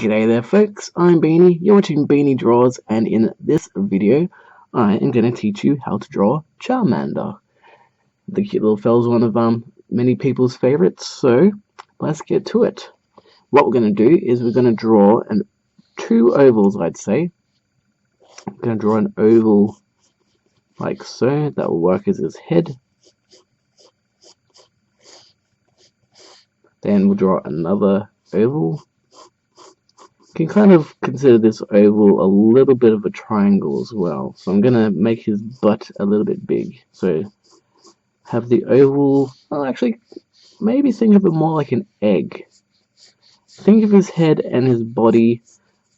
G'day there folks, I'm Beanie, you're watching Beanie Draws, and in this video I am going to teach you how to draw Charmander. The cute little fella's one of many people's favourites, so let's get to it. What we're going to do is we're going to draw two ovals, I'd say. I'm going to draw an oval like so, that will work as his head. Then we'll draw another oval. You can kind of consider this oval a little bit of a triangle as well. So I'm going to make his butt a little bit big. So have the oval, well actually, maybe think of it more like an egg. Think of his head and his body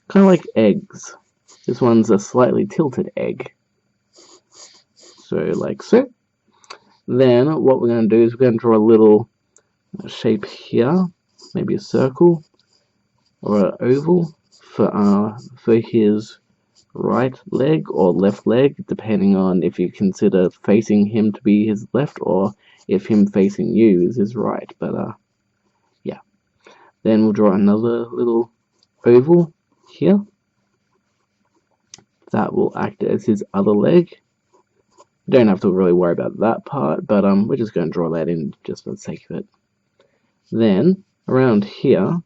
kind of like eggs. This one's a slightly tilted egg. So like so. Then what we're going to do is we're going to draw a little shape here, maybe a circle or an oval for his right leg or left leg, depending on if you consider facing him to be his left or if him facing you is his right. But yeah. Then we'll draw another little oval here. That will act as his other leg. You don't have to really worry about that part, but we're just going to draw that in just for the sake of it. Then around here,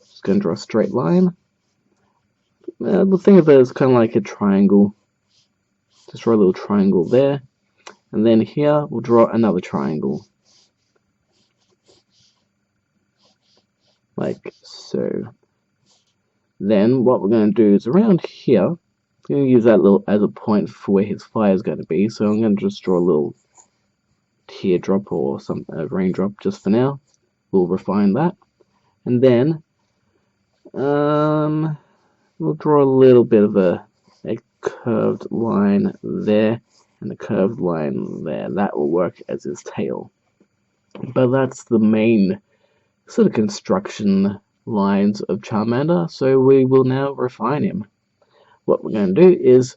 just going to draw a straight line. We'll think of it as kind of like a triangle. Just draw a little triangle there, and then here we'll draw another triangle, like so. Then what we're going to do is around here, I'm going to use that little as a point for where his fire is going to be. So I'm going to just draw a little teardrop or a raindrop just for now. We'll refine that, and then we'll draw a little bit of a curved line there and a curved line there. That will work as his tail. But that's the main sort of construction lines of Charmander, so we will now refine him. What we're going to do is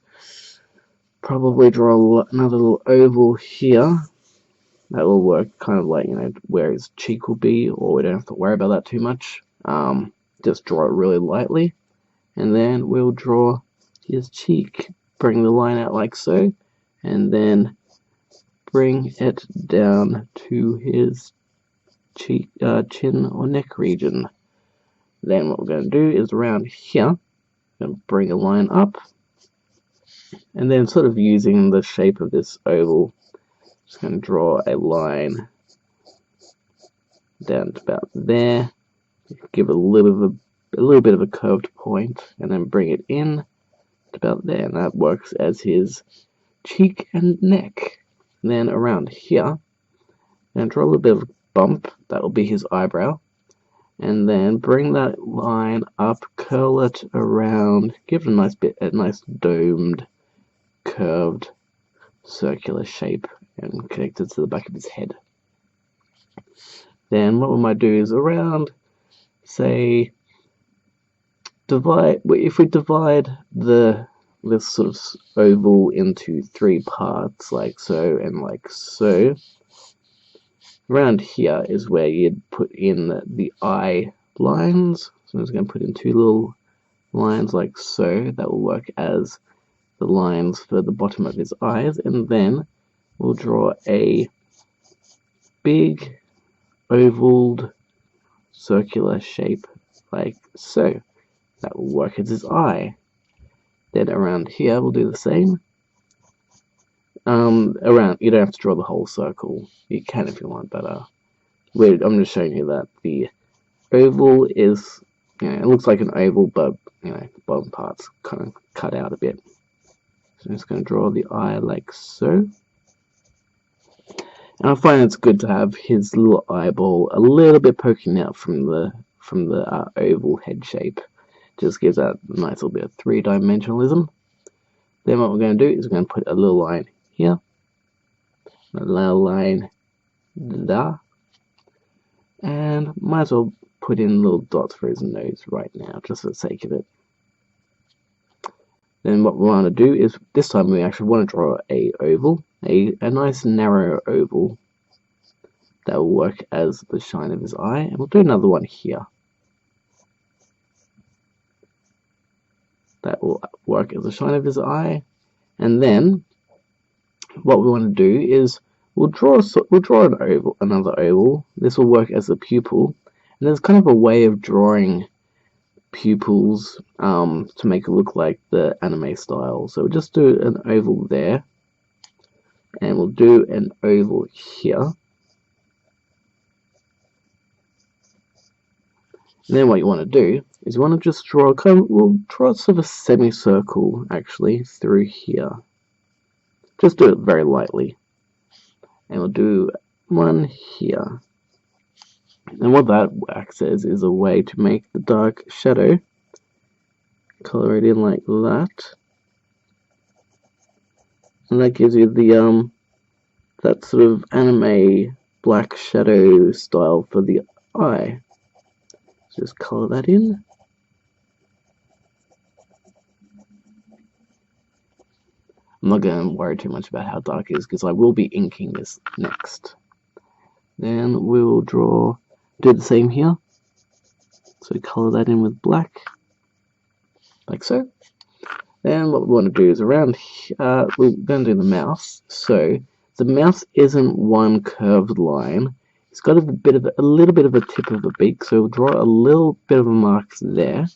probably draw another little oval here. That will work kind of like, where his cheek will be, or we don't have to worry about that too much. Just draw it really lightly, and then we'll draw his cheek. Bring the line out like so, and then bring it down to his cheek, chin or neck region. Then what we're going to do is around here, and bring a line up, and then sort of using the shape of this oval, just going to draw a line down to about there. Give it a little bit of a curved point, and then bring it in to about there, and that works as his cheek and neck. And then around here, and draw a little bit of a bump. That will be his eyebrow, and then bring that line up, curl it around, give it a nice domed, curved, circular shape, and connect it to the back of his head. Then what we might do is around, say, if we divide this sort of oval into three parts, like so and like so, around here is where you'd put in the eye lines. So I'm just going to put in two little lines like so. That will work as the lines for the bottom of his eyes, and then we'll draw a big ovaled circular shape like so. That will work as his eye. Then around here we'll do the same. Around, you don't have to draw the whole circle. You can if you want, but I'm just showing you that the oval is, it looks like an oval, but the bottom part's kind of cut out a bit. So I'm just going to draw the eye like so. And I find it's good to have his little eyeball a little bit poking out from the oval head shape. Just gives that a nice little bit of three-dimensionalism. Then what we're going to do is we're going to put a little line here, a little line there, and might as well put in little dots for his nose right now, just for the sake of it. Then what we want to do is, this time we actually want to draw a oval, a nice narrow oval that will work as the shine of his eye, and we'll do another one here. That will work as the shine of his eye. And then what we want to do is we'll draw an oval, another oval. This will work as a pupil. And there's kind of a way of drawing pupils to make it look like the anime style. So we'll just do an oval there, and we'll do an oval here. And then what you want to do is you want to just draw we'll draw sort of a semicircle actually through here. Just do it very lightly. And we'll do one here. And what that acts as is a way to make the dark shadow. Color it in like that. And that gives you the that sort of anime black shadow style for the eye. Just color that in. I'm not going to worry too much about how dark it is because I will be inking this next. Then we'll do the same here. So color that in with black, like so. Then what we want to do is around here, we're going to do the mouse. So the mouse isn't one curved line. It's got a little bit of a tip of a beak, so we'll draw a little bit of a mark there.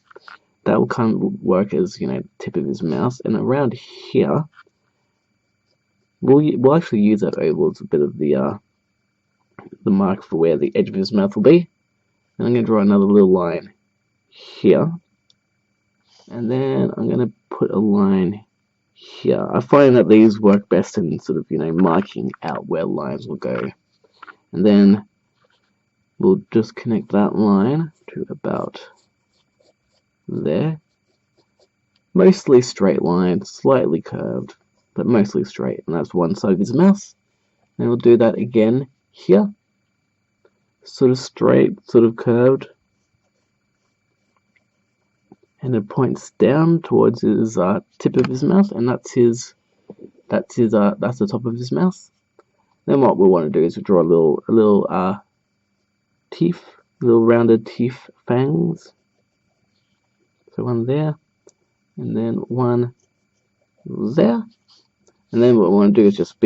That will kind of work as, you know, the tip of his mouth. And around here, we'll actually use that oval as a bit of the mark for where the edge of his mouth will be. And I'm going to draw another little line here. And then I'm going to put a line here. I find that these work best in sort of, you know, marking out where lines will go. And then we'll just connect that line to about there. Mostly straight line, slightly curved, but mostly straight. And that's one side of his mouth. And we'll do that again here. Sort of straight, sort of curved. And it points down towards his tip of his mouth, and that's the top of his mouth. Then what we want to do is we draw a little teeth, little rounded teeth fangs. So one there, and then one there. And then what we want to do is just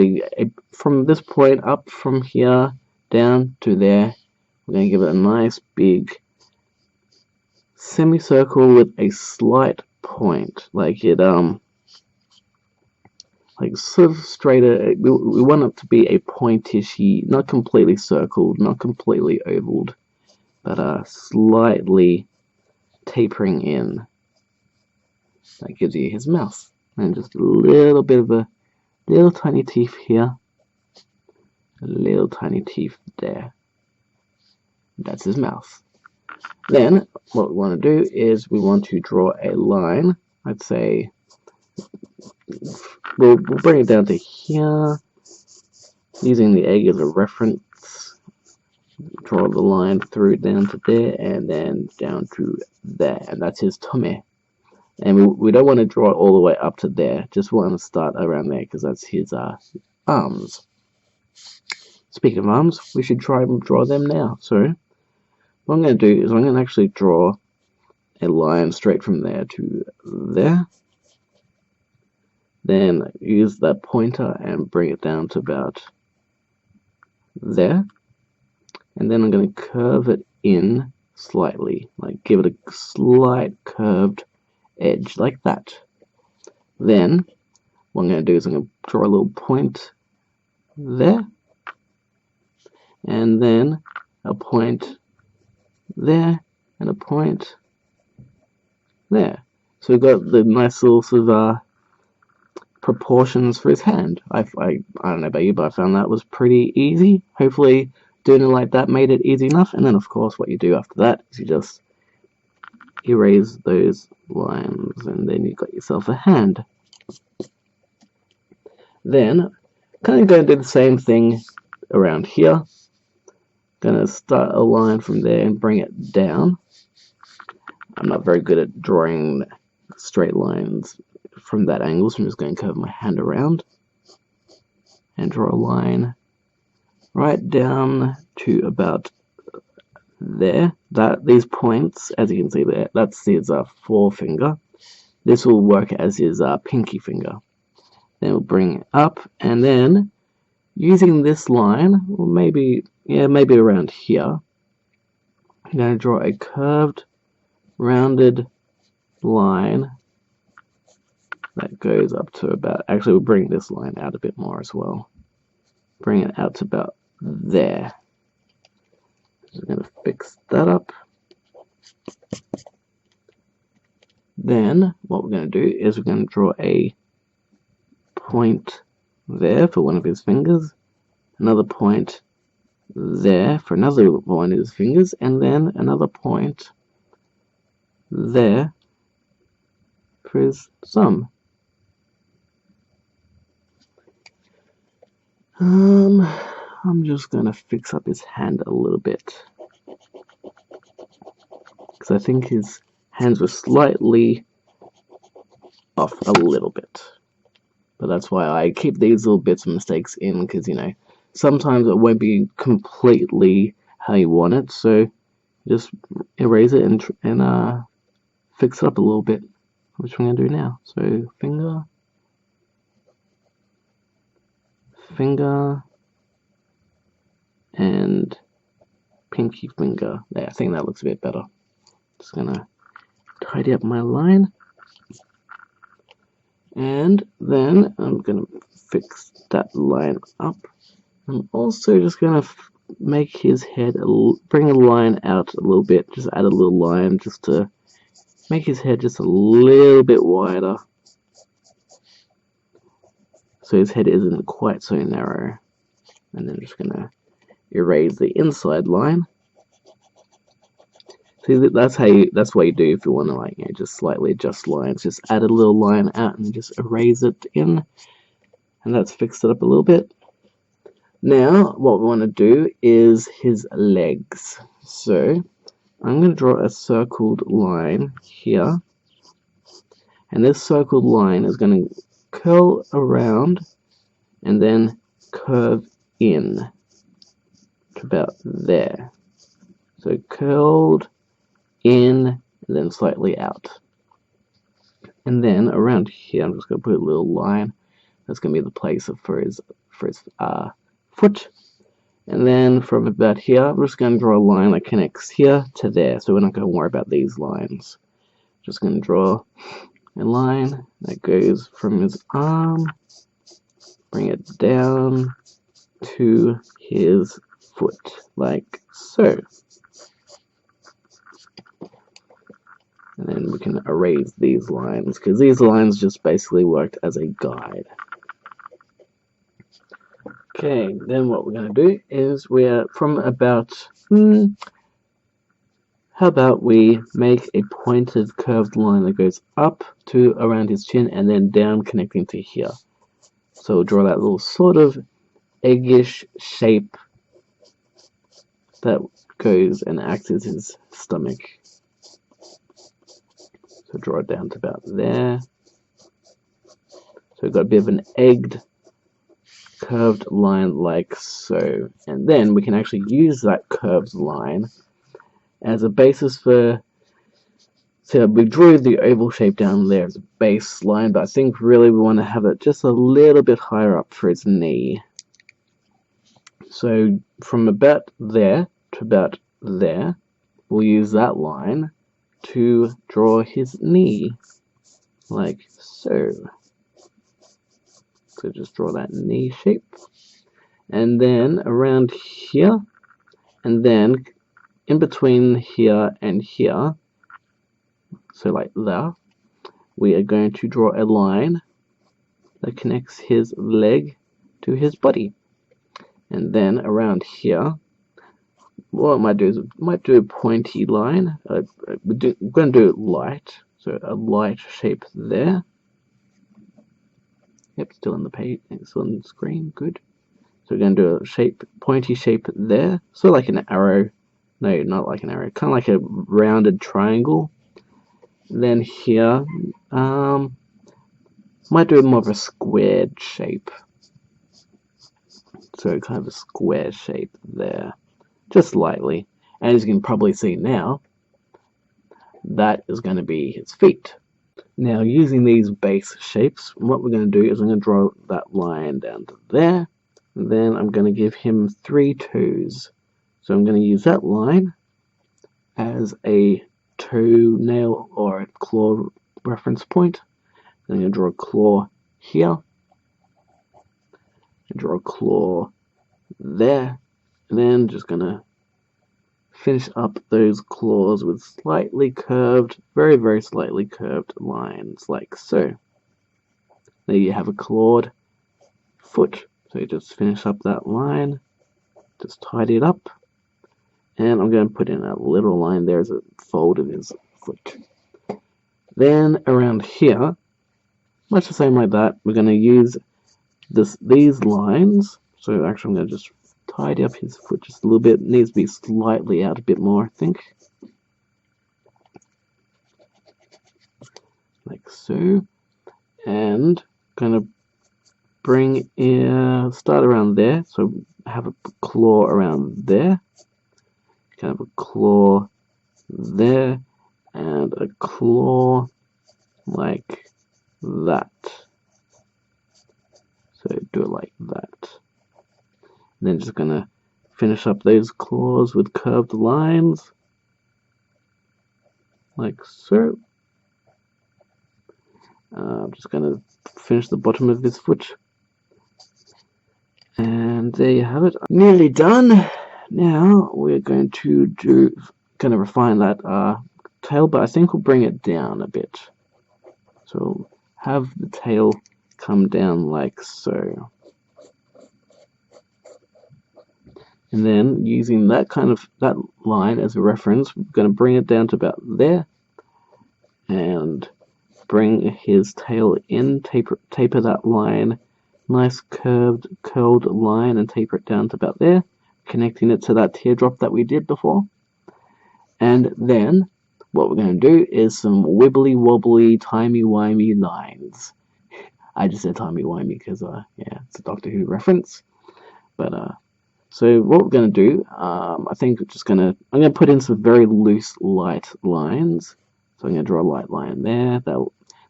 from this point up from here down to there, we're going to give it a nice big semicircle with a slight point, like it like sort of straighter. We want it to be a pointishy, not completely circled, not completely ovaled, but slightly tapering in. That gives you his mouth, and just a little bit of a little tiny teeth here, a little tiny teeth there. That's his mouth. Then what we want to do is we want to draw a line. I'd say we'll bring it down to here, using the egg as a reference. Draw the line through down to there, and then down to there, and that's his tome. And we don't want to draw it all the way up to there. Just want to start around there because that's his arms. Speaking of arms, we should try and draw them now. So what I'm going to do is I'm going to actually draw a line straight from there to there. Then use that pointer and bring it down to about there. And then I'm going to curve it in slightly, like give it a slight curved edge like that. Then what I'm going to do is I'm going to draw a little point there, and then a point there, and a point there. So we've got the nice little sort of proportions for his hand. I don't know about you, but I found that was pretty easy. Hopefully doing it like that made it easy enough. And then of course what you do after that is you just erase those lines, and then you've got yourself a hand. Then kind of going to do the same thing around here. Going to start a line from there and bring it down. I'm not very good at drawing straight lines from that angle, so I'm just going to curve my hand around and draw a line right down to about there. These points, as you can see there, that's his forefinger. This will work as his pinky finger. Then we'll bring it up, and then using this line, or maybe around here, I'm going to draw a curved, rounded line that goes up to about, actually we'll bring this line out a bit more as well. Bring it out to about there. So we're going to fix that up. Then what we're going to do is we're going to draw a point there for one of his fingers, another point there for another one of his fingers, and then another point there for his thumb. I'm just gonna fix up his hand a little bit because I think his hands were slightly off a little bit. But that's why I keep these little bits of mistakes in, because sometimes it won't be completely how you want it, so just erase it and fix it up a little bit, which I'm going to do now. So finger, and pinky finger. Yeah, I think that looks a bit better. Just going to tidy up my line. And then I'm going to fix that line up. I'm also just going to make his head, bring a line out a little bit, just add a little line just to make his head just a little bit wider. So his head isn't quite so narrow. And then just going to erase the inside line. See, that's what you do if you want to just slightly adjust lines. Just add a little line out and just erase it in, and that's fixed it up a little bit. Now what we want to do is his legs. So I'm going to draw a circled line here, and this circled line is going to curl around and then curve in to about there. So curled in and then slightly out, and then around here I'm just going to put a little line that's going to be the place for his foot, and then from about here I'm just going to draw a line that connects here to there, so we're not going to worry about these lines. Just going to draw a line that goes from his arm, bring it down to his foot like so. And then we can erase these lines, because these lines just basically worked as a guide. Okay, then what we're going to do is we're from about, how about we make a pointed curved line that goes up to around his chin and then down connecting to here. So we'll draw that little sort of eggish shape that goes and acts as his stomach. So draw it down to about there. So we've got a bit of an egged, curved line like so. And then we can actually use that curved line as a basis for, so we drew the oval shape down there as a baseline, but I think really we want to have it just a little bit higher up for its knee. So from about there to about there, we'll use that line to draw his knee, like so. So just draw that knee shape. And then around here, and then in between here and here, so like that, we are going to draw a line that connects his leg to his body. And then around here, what I might do is do a pointy line. We're going to do it light, so a light shape there. Yep, still in the page, still on the screen. Good. So we're going to do a shape, pointy shape there, sort of like an arrow. No, not like an arrow. Kind of like a rounded triangle. Then here, might do more of a squared shape. So kind of a square shape there. Just lightly, and as you can probably see now, that is going to be his feet. Now, using these base shapes, what we're going to do is I'm going to draw that line down to there. And then I'm going to give him 3 toes. So I'm going to use that line as a toenail or a claw reference point. Then I'm going to draw a claw here. And draw a claw there. And then just going to finish up those claws with slightly curved, very, very slightly curved lines, like so. There you have a clawed foot. So you just finish up that line, just tidy it up, and I'm going to put in a little line there as a fold of his foot. Then around here, much the same like that, we're going to use these lines. So actually I'm going to just tidy up his foot just a little bit. It needs to be slightly out a bit more, I think. Like so. And kind of bring in, start around there. So have a claw around there. Kind of a claw there. And a claw like that. So do it like that. And then just gonna finish up those claws with curved lines, like so. I'm just gonna finish the bottom of his foot, and there you have it. Nearly done. Now we're going to refine that tail, but I think we'll bring it down a bit. So have the tail come down like so. And then using that line as a reference, we're going to bring it down to about there and bring his tail in, taper that line, nice curled line, and taper it down to about there, connecting it to that teardrop that we did before. And then what we're going to do is some wibbly wobbly timey-wimey lines. I just said timey-wimey because yeah, it's a Doctor Who reference. But so what we're going to do, I think I'm going to put in some very loose light lines. So I'm going to draw a light line there.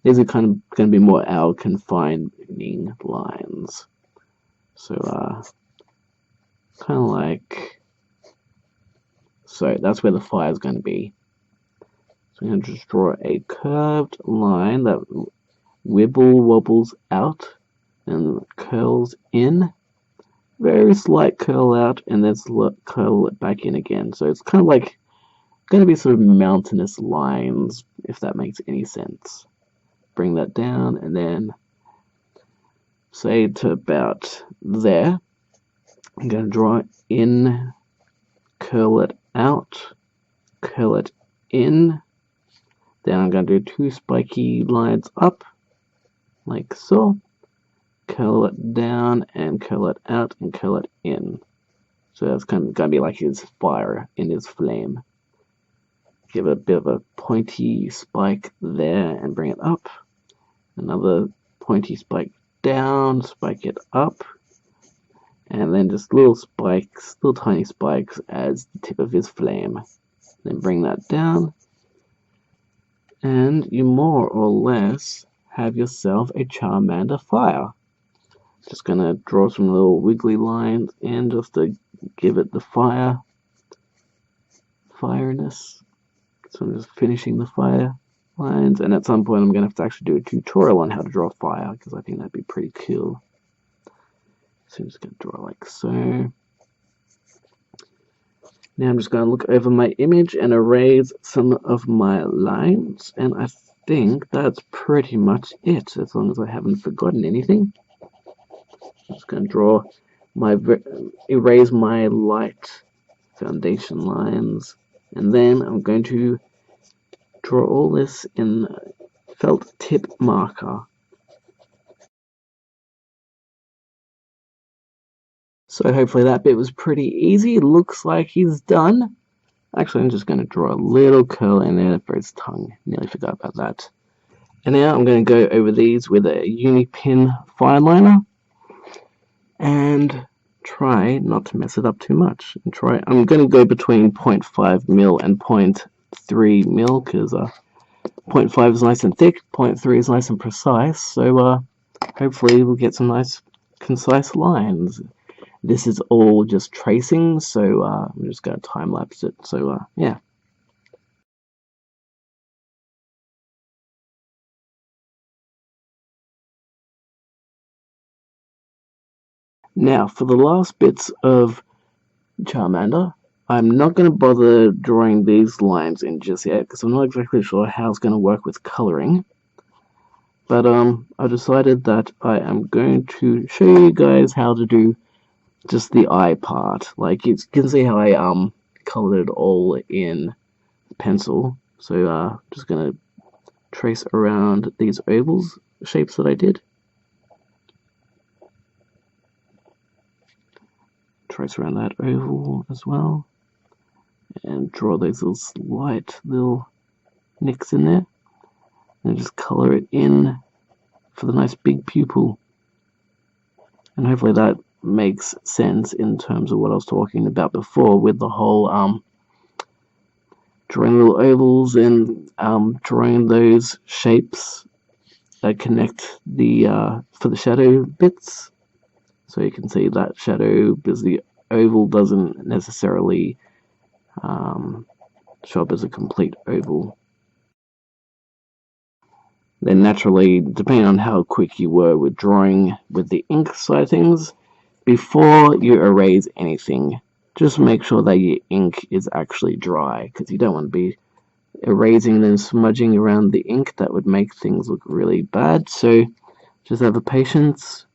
These are kind of going to be more our confining lines. So kind of like so. That's where the fire is going to be. So I'm going to just draw a curved line that wobbles out and curls in. Very slight curl out, and then curl it back in again. So it's kind of like going to be sort of mountainous lines, if that makes any sense. Bring that down, and then say to about there. I'm going to draw in, curl it out, curl it in. Then I'm going to do 2 spiky lines up, like so. Curl it down and curl it out and curl it in. So that's kind of going to be like his fire in his flame. Give it a bit of a pointy spike there and bring it up. Another pointy spike down, spike it up. And then just little spikes, little tiny spikes as the tip of his flame. Then bring that down. And you more or less have yourself a Charmander fire. Just going to draw some little wiggly lines in just to give it the fireness. So I'm just finishing the fire lines, and at some point I'm going to have to actually do a tutorial on how to draw fire, because I think that'd be pretty cool. So I'm just going to draw like so. Now I'm just going to look over my image and erase some of my lines, and I think that's pretty much it, as long as I haven't forgotten anything. I'm just going to erase my light foundation lines, and then I'm going to draw all this in felt tip marker. So hopefully that bit was pretty easy. It looks like he's done. Actually, I'm just going to draw a little curl in there for his tongue. Nearly forgot about that. And now I'm going to go over these with a Unipin fine liner. And try not to mess it up too much. I'm going to go between 0.5 mil and 0.3 mil because 0.5 is nice and thick, 0.3 is nice and precise, so hopefully we'll get some nice concise lines. This is all just tracing, so I'm just going to time-lapse it, so yeah. Now, for the last bits of Charmander, I'm not going to bother drawing these lines in just yet, because I'm not exactly sure how it's going to work with colouring. But I decided that I am going to show you guys how to do just the eye part. Like, you can see how I coloured it all in pencil. So just going to trace around these ovals shapes that I did. Trace around that oval as well. And draw those little slight little nicks in there. And just colour it in for the nice big pupil. And hopefully that makes sense in terms of what I was talking about before with the whole drawing little ovals and drawing those shapes that connect the for the shadow bits. So you can see that shadow, because the oval doesn't necessarily show up as a complete oval. Then naturally, depending on how quick you were with drawing with the ink side of things, before you erase anything, just make sure that your ink is actually dry, because you don't want to be erasing and smudging around the ink. That would make things look really bad. So just have a patience.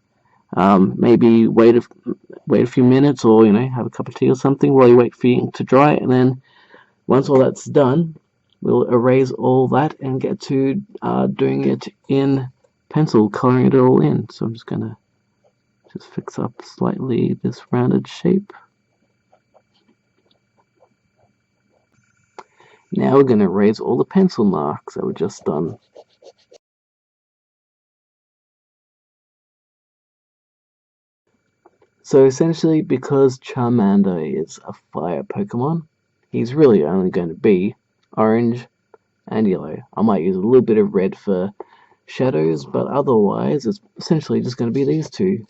Maybe wait a few minutes, or have a cup of tea or something while you wait for your ink to dry, and then once all that's done, we'll erase all that and get to doing it in pencil, coloring it all in. So I'm just gonna fix up slightly this rounded shape. Now we're going to erase all the pencil marks that were just done. So essentially, because Charmander is a fire Pokemon, he's really only going to be orange and yellow. I might use a little bit of red for shadows, but otherwise it's essentially just going to be these two.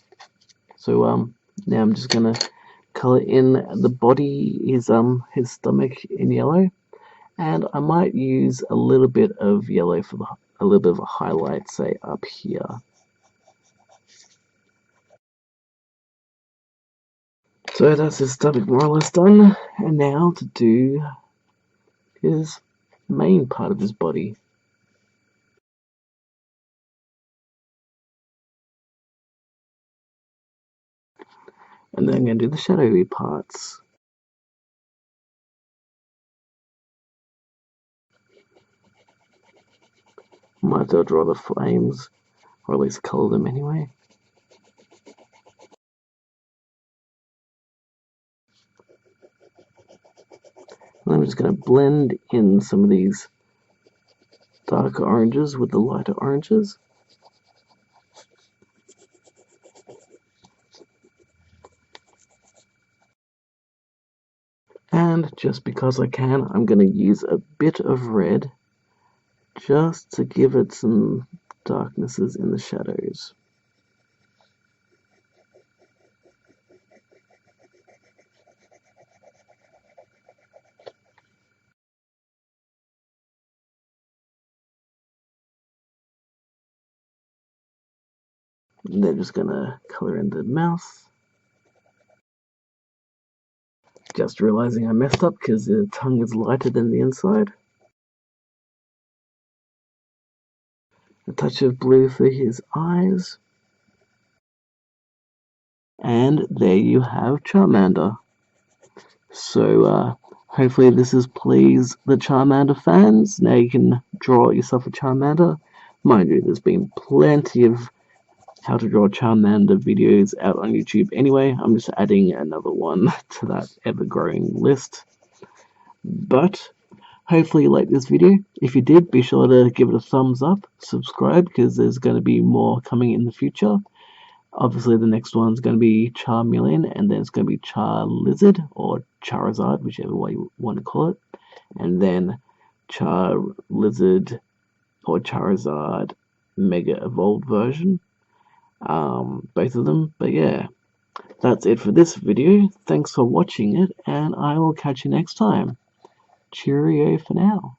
So now I'm just going to color in the body, his stomach in yellow. And I might use a little bit of yellow for a little bit of a highlight, say up here. So that's his stomach more or less done. And now to do his main part of his body. And then I'm going to do the shadowy parts. Might as well draw the flames, or at least colour them anyway. And I'm just going to blend in some of these darker oranges with the lighter oranges. And just because I can, I'm going to use a bit of red just to give it some darknesses in the shadows. And then just going to color in the mouth. Just realizing I messed up because the tongue is lighter than the inside. A touch of blue for his eyes. And there you have Charmander. So hopefully this has pleased the Charmander fans. Now you can draw yourself a Charmander. Mind you, there's been plenty of how to draw Charmander videos out on YouTube anyway. I'm just adding another one to that ever-growing list. But hopefully you liked this video. If you did, be sure to give it a thumbs up, subscribe, because there's going to be more coming in the future. Obviously the next one's going to be Charmeleon, and then it's going to be Charlizard, or Charizard, whichever way you want to call it. And then Charlizard or Charizard Mega Evolved version. Both of them. But yeah, that's it for this video. Thanks for watching it, and I will catch you next time. Cheerio for now.